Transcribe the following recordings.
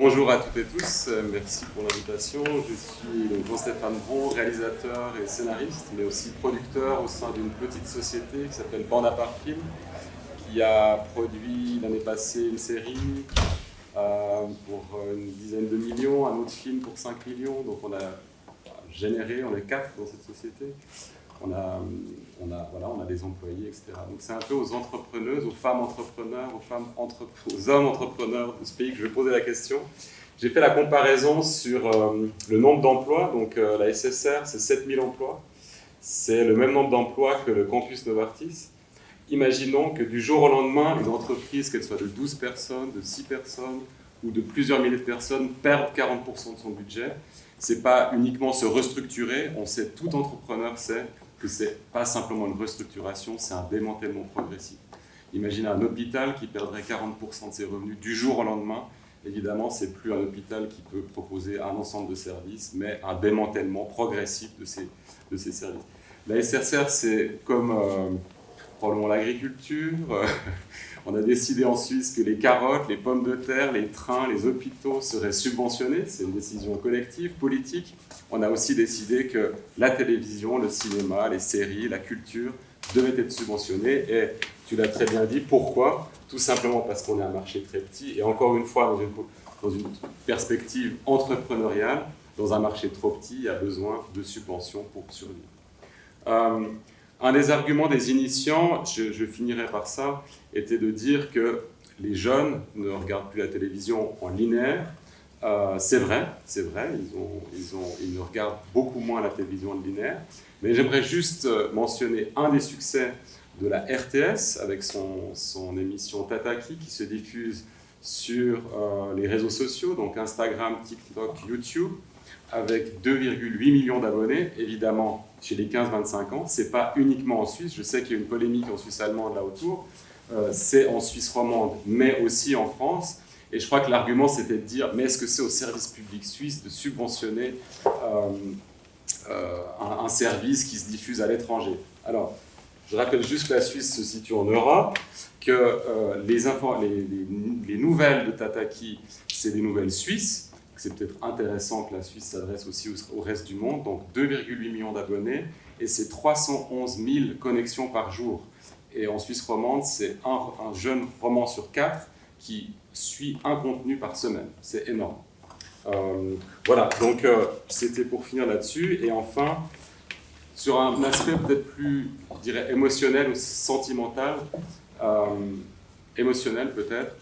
Bonjour à toutes et tous, merci pour l'invitation. Je suis Jean-Stéphane Bron, réalisateur et scénariste, mais aussi producteur au sein d'une petite société qui s'appelle Bandapart Film, qui a produit l'année passée une série pour une dizaine de millions, un autre film pour 5 millions. Donc on est 4 dans cette société. On a des employés, etc. Donc c'est un peu aux entrepreneuses, aux femmes entrepreneurs, aux hommes entrepreneurs de ce pays que je vais poser la question. J'ai fait la comparaison sur le nombre d'emplois. Donc la SSR, c'est 7000 emplois. C'est le même nombre d'emplois que le campus Novartis. Imaginons que du jour au lendemain, une entreprise, qu'elle soit de 12 personnes, de 6 personnes ou de plusieurs milliers de personnes, perde 40% de son budget. Ce n'est pas uniquement se restructurer. On sait, tout entrepreneur sait que ce n'est pas simplement une restructuration, c'est un démantèlement progressif. Imaginez un hôpital qui perdrait 40% de ses revenus du jour au lendemain. Évidemment, ce n'est plus un hôpital qui peut proposer un ensemble de services, mais un démantèlement progressif de ces services. La SSR, c'est comme probablement l'agriculture. On a décidé en Suisse que les carottes, les pommes de terre, les trains, les hôpitaux seraient subventionnés. C'est une décision collective, politique. On a aussi décidé que la télévision, le cinéma, les séries, la culture devaient être subventionnés. Et tu l'as très bien dit, pourquoi ? Tout simplement parce qu'on est un marché très petit. Et encore une fois, dans une perspective entrepreneuriale, dans un marché trop petit, il y a besoin de subventions pour survivre. Un des arguments des initiants, je finirai par ça, était de dire que les jeunes ne regardent plus la télévision en linéaire. C'est vrai, ils ne regardent beaucoup moins la télévision en linéaire. Mais j'aimerais juste mentionner un des succès de la RTS avec son émission Tataki qui se diffuse sur les réseaux sociaux, donc Instagram, TikTok, YouTube, avec 2,8 millions d'abonnés, évidemment chez les 15-25 ans. Ce n'est pas uniquement en Suisse, je sais qu'il y a une polémique en Suisse allemande là autour, c'est en Suisse romande, mais aussi en France. Et je crois que l'argument c'était de dire, mais est-ce que c'est au service public suisse de subventionner un service qui se diffuse à l'étranger ? Alors, je rappelle juste que la Suisse se situe en Europe, que les nouvelles de Tataki, c'est des nouvelles suisses. C'est peut-être intéressant que la Suisse s'adresse aussi au reste du monde. Donc 2,8 millions d'abonnés et c'est 311 000 connexions par jour. Et en Suisse romande, c'est un jeune roman sur 4 qui suit un contenu par semaine. C'est énorme. Voilà, donc c'était pour finir là-dessus. Et enfin, sur un aspect peut-être plus, je dirais, émotionnel ou sentimental, émotionnel peut-être,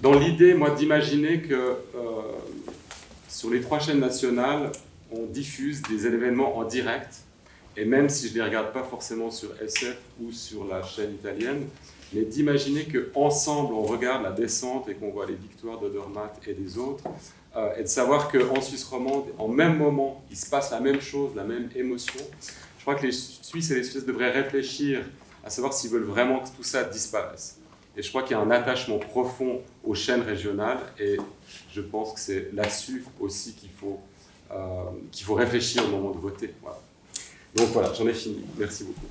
dans l'idée, moi, d'imaginer que sur les 3 chaînes nationales, on diffuse des événements en direct, et même si je ne les regarde pas forcément sur SF ou sur la chaîne italienne, mais d'imaginer qu'ensemble, on regarde la descente et qu'on voit les victoires d'Odermatt et des autres, et de savoir qu'en Suisse romande, en même moment, il se passe la même chose, la même émotion. Je crois que les Suisses et les Suisses devraient réfléchir à savoir s'ils veulent vraiment que tout ça disparaisse. Et je crois qu'il y a un attachement profond aux chaînes régionales et je pense que c'est là-dessus aussi qu'il faut réfléchir au moment de voter. Voilà. Donc voilà, j'en ai fini. Merci beaucoup.